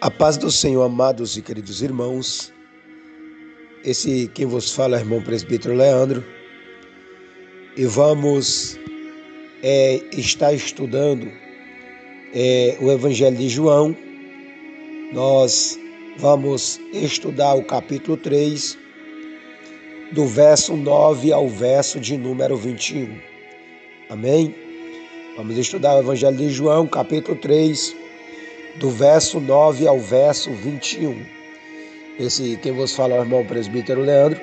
A paz do Senhor, amados e queridos irmãos. Esse quem vos fala é o irmão presbítero Leandro. E vamos estar estudando o Evangelho de João. Nós vamos estudar o capítulo 3, do verso 9 ao verso de número 21. Amém? Vamos estudar o Evangelho de João, capítulo 3, do verso 9 ao verso 21. Esse quem vos fala é o irmão presbítero Leandro,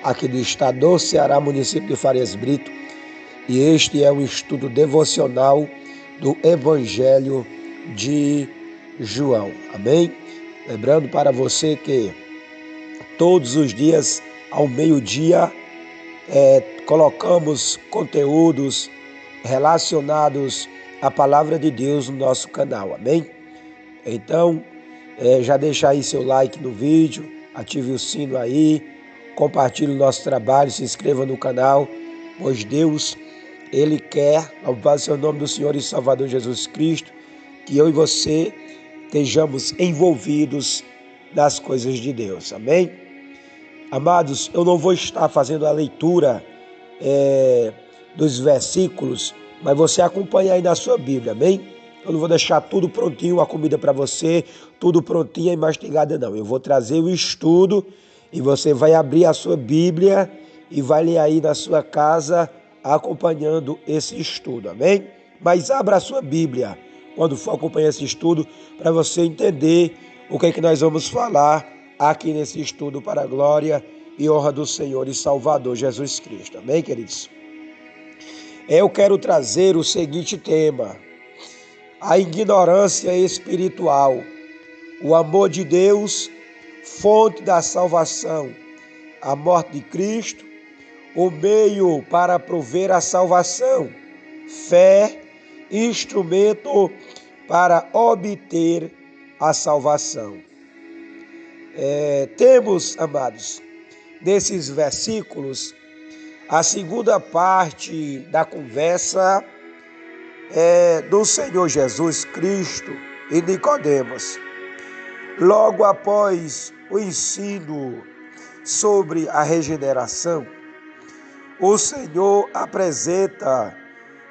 aqui do estado do Ceará, município de Farias Brito. E este é um estudo devocional do Evangelho de João. Amém? Lembrando para você que todos os dias, ao meio-dia, colocamos conteúdos relacionados à Palavra de Deus no nosso canal. Amém? Então, já deixa aí seu like no vídeo, ative o sino aí, compartilhe o nosso trabalho, se inscreva no canal, pois Deus, Ele quer, louvado seja o nome do Senhor e Salvador Jesus Cristo, que eu e você estejamos envolvidos nas coisas de Deus. Amém? Amados, eu não vou estar fazendo a leitura dos versículos, mas você acompanha aí na sua Bíblia, amém? Eu não vou deixar tudo prontinho, a comida para você, tudo prontinho e mastigada, não. Eu vou trazer o estudo e você vai abrir a sua Bíblia e vai ler aí na sua casa, acompanhando esse estudo, amém? Mas abra a sua Bíblia quando for acompanhar esse estudo, para você entender o que é que nós vamos falar aqui nesse estudo para a glória e honra do Senhor e Salvador Jesus Cristo, amém, queridos? Eu quero trazer o seguinte tema: a ignorância espiritual, o amor de Deus, fonte da salvação, a morte de Cristo, o meio para prover a salvação, fé, instrumento para obter a salvação. Temos, amados, nesses versículos, a segunda parte da conversa do Senhor Jesus Cristo e Nicodemos. Logo após o ensino sobre a regeneração, o Senhor apresenta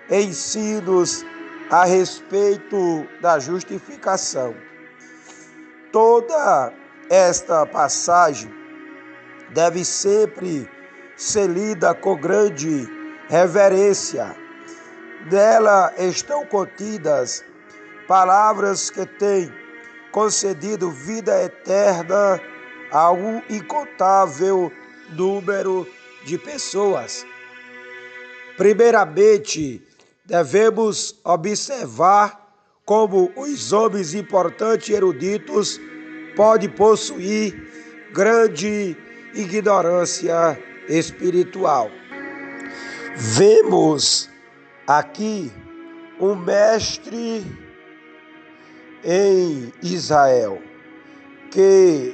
ensinos a respeito da justificação. Toda esta passagem deve sempre ser lida com grande reverência. Nela estão contidas palavras que têm concedido vida eterna a um incontável número de pessoas. Primeiramente, devemos observar como os homens importantes e eruditos podem possuir grande ignorância espiritual. Vemos aqui um mestre em Israel que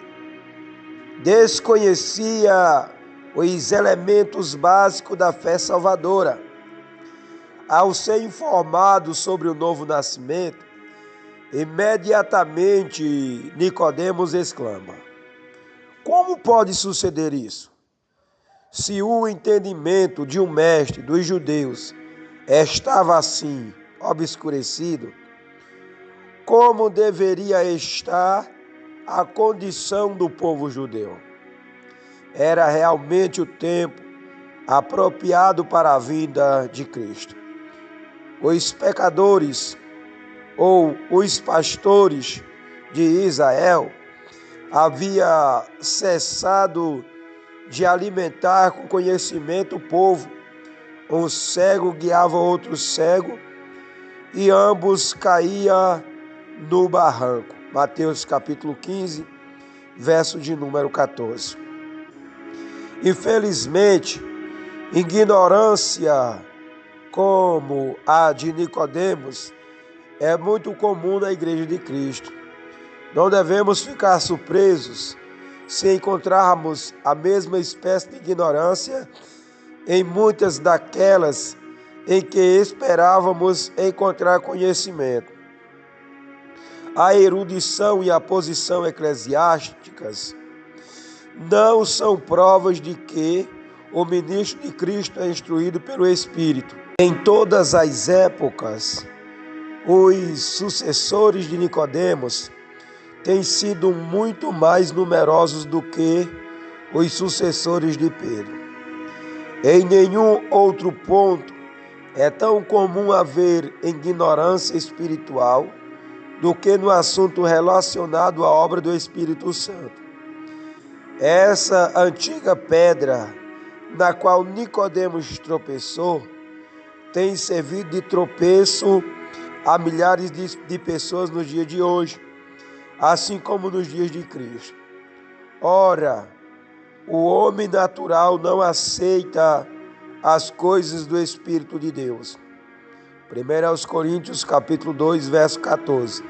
desconhecia os elementos básicos da fé salvadora. Ao ser informado sobre o novo nascimento, imediatamente Nicodemos exclama: como pode suceder isso? Se o entendimento de um mestre dos judeus estava assim obscurecido, como deveria estar a condição do povo judeu? Era realmente o tempo apropriado para a vinda de Cristo. Os pecadores ou os pastores de Israel haviam cessado de alimentar com conhecimento o povo. Um cego guiava outro cego e ambos caíam no barranco. Mateus capítulo 15, verso de número 14. Infelizmente, ignorância como a de Nicodemos é muito comum na Igreja de Cristo. Não devemos ficar surpresos se encontrarmos a mesma espécie de ignorância em muitas daquelas em que esperávamos encontrar conhecimento. a erudição e a posição eclesiásticas não são provas de que o ministro de Cristo é instruído pelo Espírito. Em todas as épocas, os sucessores de Nicodemos têm sido muito mais numerosos do que os sucessores de Pedro. Em nenhum outro ponto é tão comum haver ignorância espiritual do que no assunto relacionado à obra do Espírito Santo. Essa antiga pedra na qual Nicodemos tropeçou tem servido de tropeço a milhares de pessoas nos dias de hoje, assim como nos dias de Cristo. Ora, o homem natural não aceita as coisas do Espírito de Deus. 1 Coríntios capítulo 2, verso 14.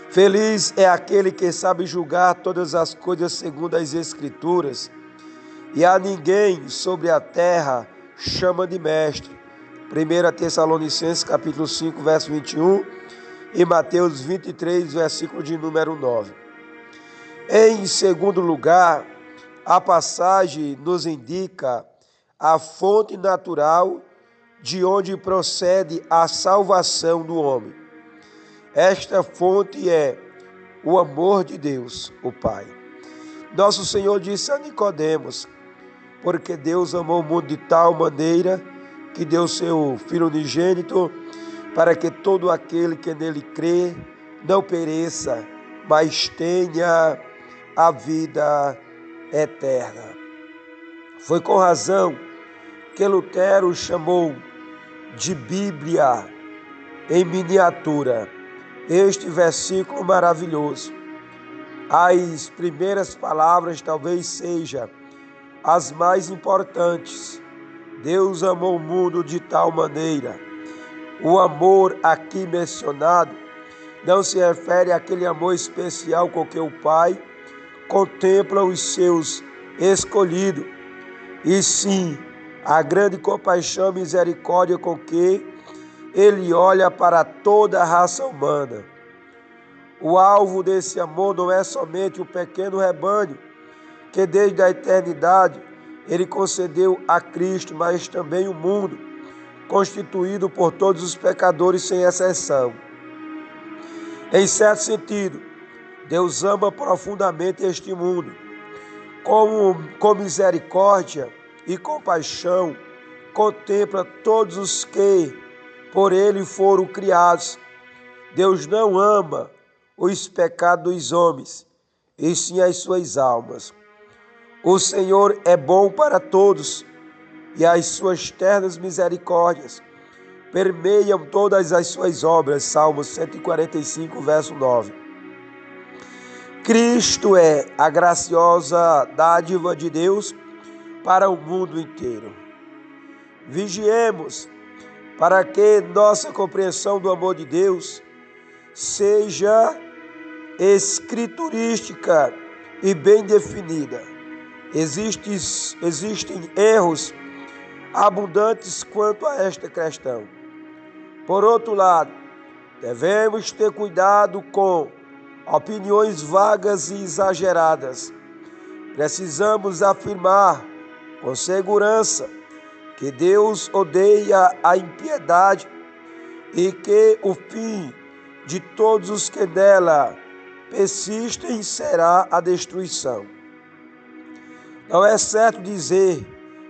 Feliz é aquele que sabe julgar todas as coisas segundo as Escrituras, e a ninguém sobre a terra chama de mestre. 1 Tessalonicenses capítulo 5, verso 21 e Mateus 23, versículo de número 9. Em segundo lugar, a passagem nos indica a fonte natural de onde procede a salvação do homem. Esta fonte é o amor de Deus, o Pai. Nosso Senhor disse a Nicodemos: porque Deus amou o mundo de tal maneira que deu seu Filho unigênito, para que todo aquele que nele crê não pereça, mas tenha a vida eterna. Foi com razão que Lutero chamou de Bíblia em miniatura este versículo maravilhoso. As primeiras palavras talvez sejam as mais importantes. Deus amou o mundo de tal maneira. O amor aqui mencionado não se refere àquele amor especial com que o Pai contempla os seus escolhidos, e sim a grande compaixão e misericórdia com que Ele olha para toda a raça humana. O alvo desse amor não é somente o pequeno rebanho que desde a eternidade Ele concedeu a Cristo, mas também o mundo, constituído por todos os pecadores sem exceção. Em certo sentido, Deus ama profundamente este mundo. Com misericórdia e compaixão, contempla todos os que por Ele foram criados. Deus não ama os pecados dos homens, e sim as suas almas. O Senhor é bom para todos, e as suas ternas misericórdias permeiam todas as suas obras. Salmos 145, verso 9. Cristo é a graciosa dádiva de Deus para o mundo inteiro. Vigiemos para que nossa compreensão do amor de Deus seja escriturística e bem definida. Existem erros abundantes quanto a esta questão. Por outro lado, devemos ter cuidado com opiniões vagas e exageradas. Precisamos afirmar com segurança que Deus odeia a impiedade e que o fim de todos os que nela persistem será a destruição. Não é certo dizer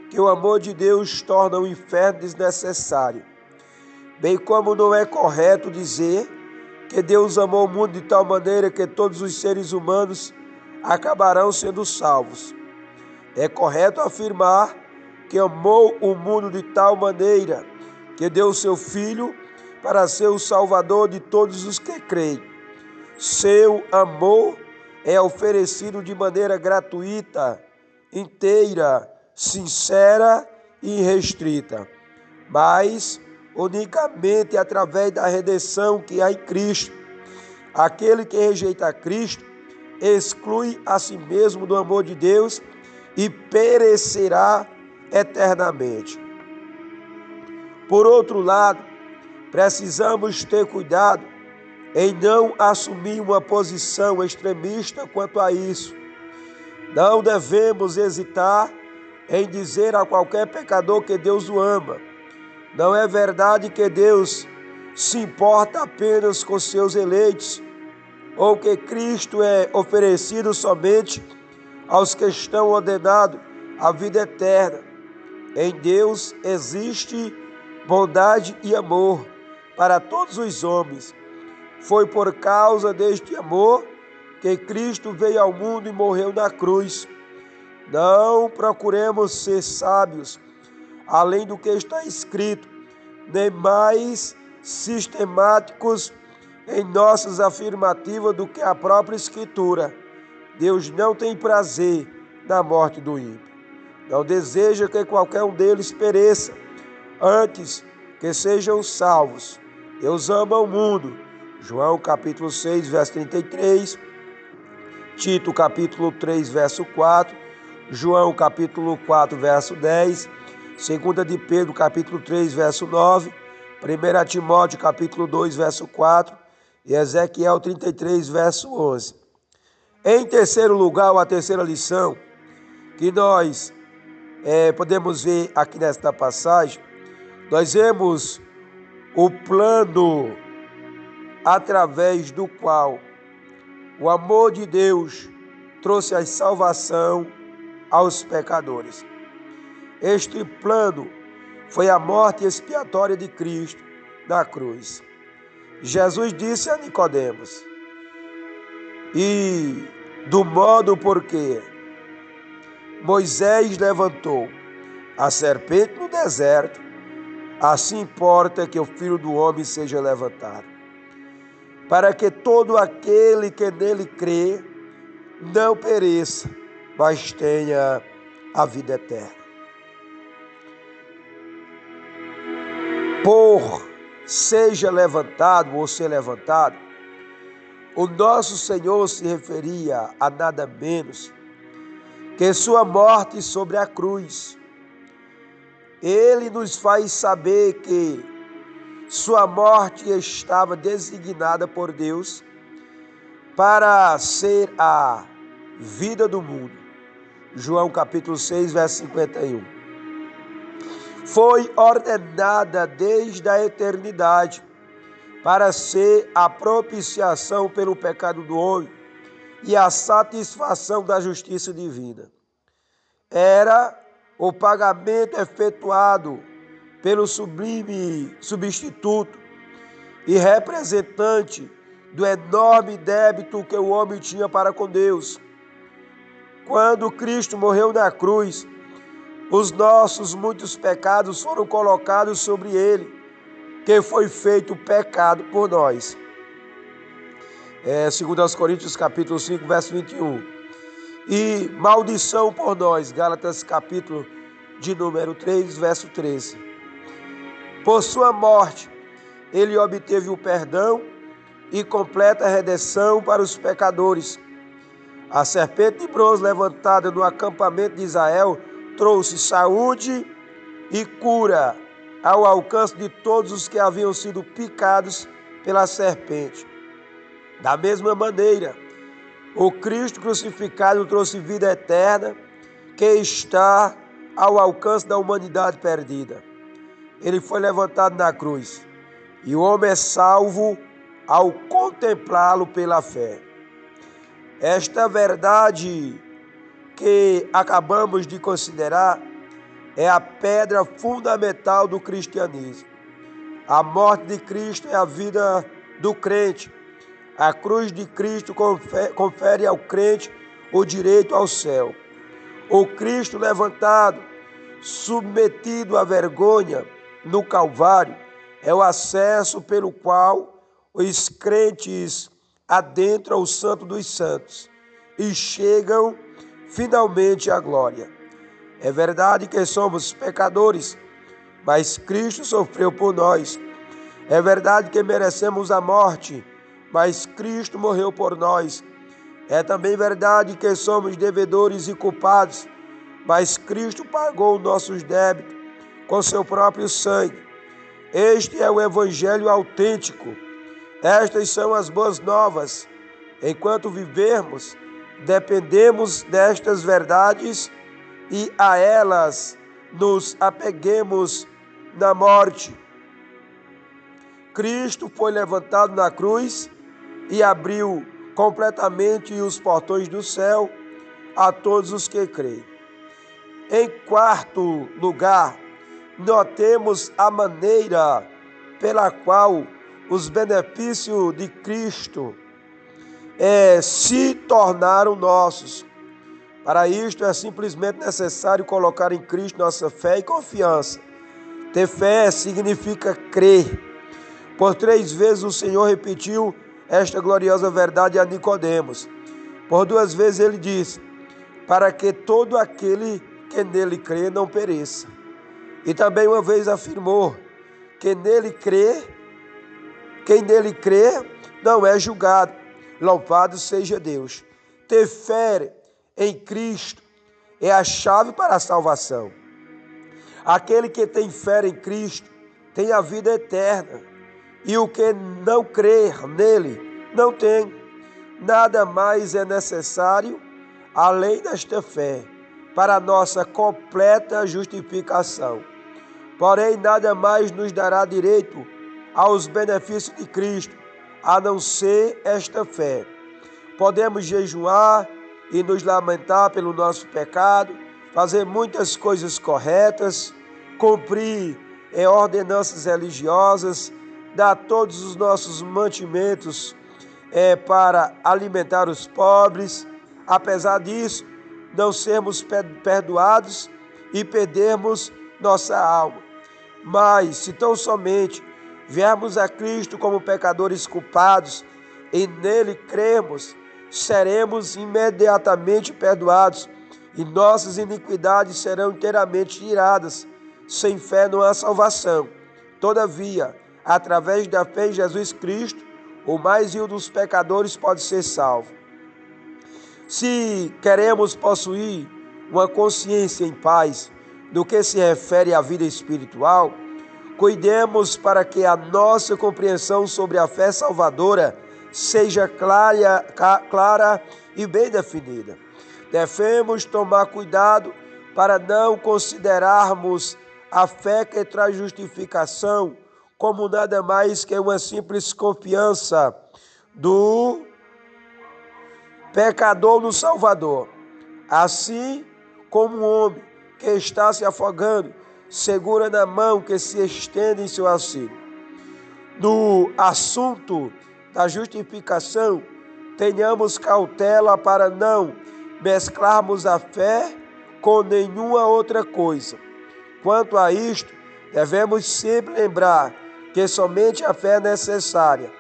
que o amor de Deus torna o inferno desnecessário, bem como não é correto dizer que Deus amou o mundo de tal maneira que todos os seres humanos acabarão sendo salvos. É correto afirmar que amou o mundo de tal maneira que deu seu Filho para ser o Salvador de todos os que creem. Seu amor é oferecido de maneira gratuita, inteira, sincera e irrestrita, mas unicamente através da redenção que há em Cristo. Aquele que rejeita Cristo exclui a si mesmo do amor de Deus e perecerá eternamente. Por outro lado, precisamos ter cuidado em não assumir uma posição extremista quanto a isso. Não devemos hesitar em dizer a qualquer pecador que Deus o ama. Não é verdade que Deus se importa apenas com seus eleitos, ou que Cristo é oferecido somente aos que estão ordenados à vida eterna. Em Deus existe bondade e amor para todos os homens. Foi por causa deste amor que Cristo veio ao mundo e morreu na cruz. Não procuremos ser sábios, além do que está escrito, nem mais sistemáticos em nossas afirmativas do que a própria Escritura. Deus não tem prazer na morte do ímpio. Não deseja que qualquer um deles pereça, antes que sejam salvos. Deus ama o mundo. João capítulo 6, verso 33, Tito capítulo 3, verso 4, João capítulo 4, verso 10, 2 de Pedro capítulo 3, verso 9, 1 Timóteo capítulo 2, verso 4 e Ezequiel 33, verso 11. Em terceiro lugar, a terceira lição que nós podemos ver aqui nesta passagem, nós vemos o plano através do qual o amor de Deus trouxe a salvação aos pecadores. Este plano foi a morte expiatória de Cristo na cruz. Jesus disse a Nicodemos, e do modo porque Moisés levantou a serpente no deserto, assim importa que o Filho do Homem seja levantado, para que todo aquele que nele crê não pereça, mas tenha a vida eterna. Por seja levantado ou ser levantado, o nosso Senhor se referia a nada menos que sua morte sobre a cruz. Ele nos faz saber que sua morte estava designada por Deus para ser a vida do mundo. João capítulo 6, verso 51. Foi ordenada desde a eternidade para ser a propiciação pelo pecado do homem e a satisfação da justiça divina. Era o pagamento efetuado pelo sublime substituto e representante do enorme débito que o homem tinha para com Deus. Quando Cristo morreu na cruz, os nossos muitos pecados foram colocados sobre ele, que foi feito pecado por nós. 2 Coríntios capítulo 5, verso 21. E maldição por nós, Gálatas capítulo de número 3, verso 13. Por sua morte, ele obteve o perdão e completa redenção para os pecadores. A serpente de bronze levantada no acampamento de Israel trouxe saúde e cura ao alcance de todos os que haviam sido picados pela serpente. Da mesma maneira, o Cristo crucificado trouxe vida eterna que está ao alcance da humanidade perdida. Ele foi levantado na cruz e o homem é salvo ao contemplá-lo pela fé. Esta verdade que acabamos de considerar é a pedra fundamental do cristianismo. A morte de Cristo é a vida do crente. A cruz de Cristo confere ao crente o direito ao céu. O Cristo levantado, submetido à vergonha no Calvário, é o acesso pelo qual os crentes adentram o Santo dos Santos e chegam finalmente à glória. É verdade que somos pecadores, mas Cristo sofreu por nós. É verdade que merecemos a morte, mas Cristo morreu por nós. É também verdade que somos devedores e culpados, mas Cristo pagou nossos débitos com seu próprio sangue. Este é o Evangelho autêntico. Estas são as boas novas. Enquanto vivermos, dependemos destas verdades e a elas nos apeguemos na morte. Cristo foi levantado na cruz e abriu completamente os portões do céu a todos os que creem. Em quarto lugar, notemos a maneira pela qual os benefícios de Cristo se tornaram nossos. Para isto é simplesmente necessário colocar em Cristo nossa fé e confiança. Ter fé significa crer. Por 3 vezes o Senhor repetiu esta gloriosa verdade a Nicodemos. Por 2 vezes ele disse, para que todo aquele que nele crê não pereça. E também uma vez afirmou que quem nele crê não é julgado. Louvado seja Deus. Ter fé em Cristo é a chave para a salvação. Aquele que tem fé em Cristo tem a vida eterna. E o que não crer nele não tem. Nada mais é necessário além desta fé para a nossa completa justificação. Porém, nada mais nos dará direito aos benefícios de Cristo, a não ser esta fé. Podemos jejuar e nos lamentar pelo nosso pecado, fazer muitas coisas corretas, cumprir ordenanças religiosas, dar todos os nossos mantimentos para alimentar os pobres. Apesar disso, não sermos perdoados e perdermos nossa alma. Mas, se tão somente viermos a Cristo como pecadores culpados e nele cremos, seremos imediatamente perdoados e nossas iniquidades serão inteiramente tiradas. Sem fé não há salvação. Todavia, através da fé em Jesus Cristo, o mais vil dos pecadores pode ser salvo. Se queremos possuir uma consciência em paz no que se refere à vida espiritual, cuidemos para que a nossa compreensão sobre a fé salvadora seja clara e bem definida. Devemos tomar cuidado para não considerarmos a fé que traz justificação como nada mais que uma simples confiança do pecador no Salvador. Assim como um homem que está se afogando segura na mão que se estende em seu auxílio. No assunto da justificação, tenhamos cautela para não mesclarmos a fé com nenhuma outra coisa. Quanto a isto, devemos sempre lembrar que somente a fé é necessária.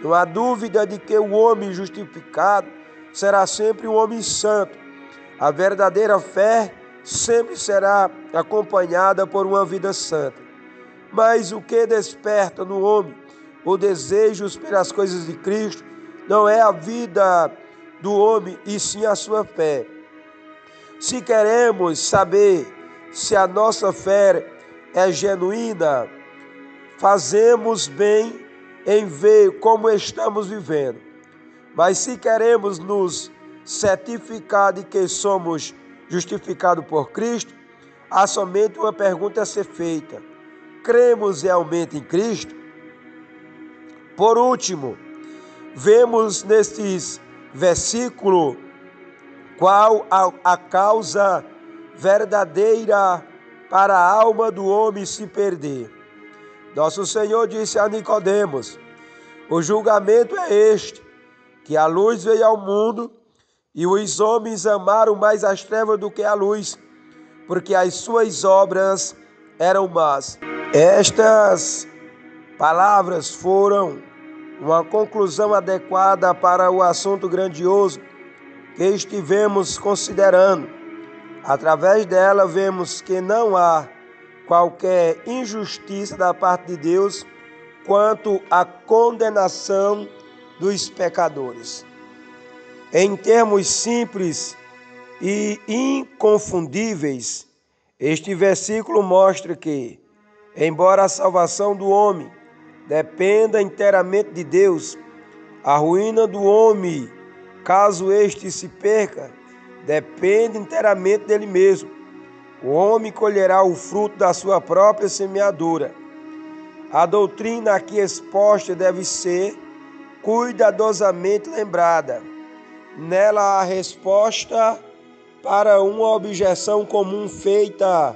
Não há dúvida de que o homem justificado será sempre um homem santo. A verdadeira fé sempre será acompanhada por uma vida santa. Mas o que desperta no homem o desejo pelas coisas de Cristo não é a vida do homem, e sim a sua fé. Se queremos saber se a nossa fé é genuína, fazemos bem em ver como estamos vivendo. Mas se queremos nos certificar de que somos justificados por Cristo, há somente uma pergunta a ser feita: cremos realmente em Cristo? Por último, vemos nestes versículos qual a causa verdadeira para a alma do homem se perder. Nosso Senhor disse a Nicodemos: o julgamento é este, que a luz veio ao mundo e os homens amaram mais as trevas do que a luz, porque as suas obras eram más. Estas palavras foram uma conclusão adequada para o assunto grandioso que estivemos considerando. Através dela, vemos que não há qualquer injustiça da parte de Deus quanto à condenação dos pecadores. Em termos simples e inconfundíveis, este versículo mostra que, embora a salvação do homem dependa inteiramente de Deus. A ruína do homem, caso este se perca, depende inteiramente dele mesmo. O homem colherá o fruto da sua própria semeadura. A doutrina aqui exposta deve ser cuidadosamente lembrada. Nela há resposta para uma objeção comum feita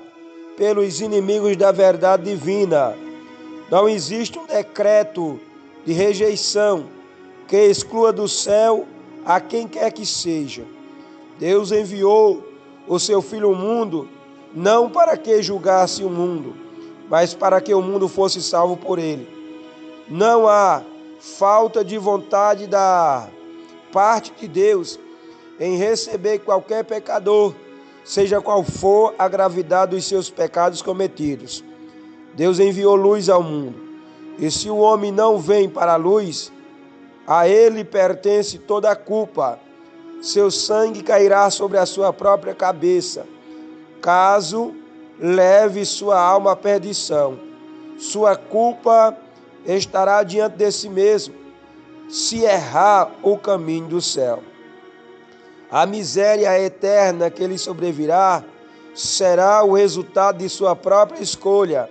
pelos inimigos da verdade divina. Não existe um decreto de rejeição que exclua do céu a quem quer que seja. Deus enviou o seu Filho ao mundo, não para que julgasse o mundo, mas para que o mundo fosse salvo por ele. Não há falta de vontade da parte de Deus em receber qualquer pecador, seja qual for a gravidade dos seus pecados cometidos. Deus enviou luz ao mundo, e se o homem não vem para a luz, a ele pertence toda a culpa. Seu sangue cairá sobre a sua própria cabeça, caso leve sua alma à perdição. Sua culpa estará diante de si mesmo, se errar o caminho do céu. A miséria eterna que lhe sobrevirá será o resultado de sua própria escolha.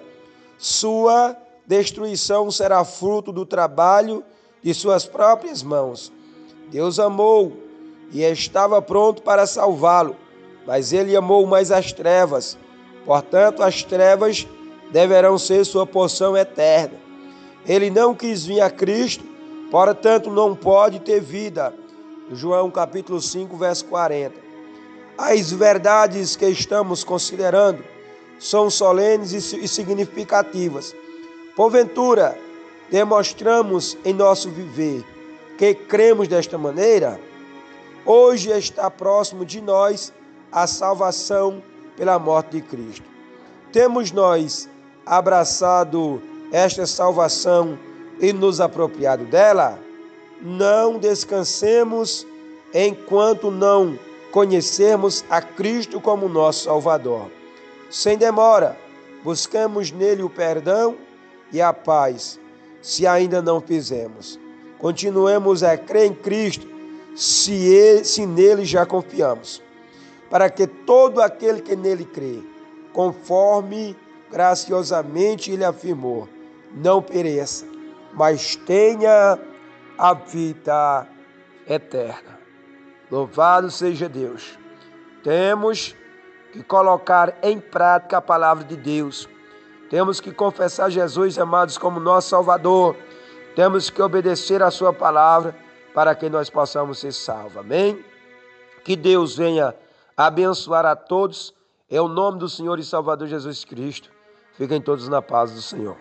Sua destruição será fruto do trabalho de suas próprias mãos. Deus amou e estava pronto para salvá-lo, mas ele amou mais as trevas. Portanto, as trevas deverão ser sua porção eterna. Ele não quis vir a Cristo, portanto não pode ter vida. João capítulo 5, verso 40. As verdades que estamos considerando são solenes e significativas. Porventura, demonstramos em nosso viver que cremos desta maneira? Hoje está próximo de nós a salvação pela morte de Cristo. Temos nós abraçado esta salvação e nos apropriado dela? Não descansemos enquanto não conhecermos a Cristo como nosso Salvador. Sem demora, buscamos nele o perdão e a paz, se ainda não fizemos. Continuemos a crer em Cristo, se nele já confiamos, para que todo aquele que nele crê, conforme graciosamente ele afirmou, não pereça, mas tenha a vida eterna. Louvado seja Deus. Temos que colocar em prática a palavra de Deus. Temos que confessar Jesus, amados, como nosso Salvador. Temos que obedecer a sua palavra para que nós possamos ser salvos. Amém? Que Deus venha abençoar a todos. Em nome do Senhor e Salvador Jesus Cristo. Fiquem todos na paz do Senhor.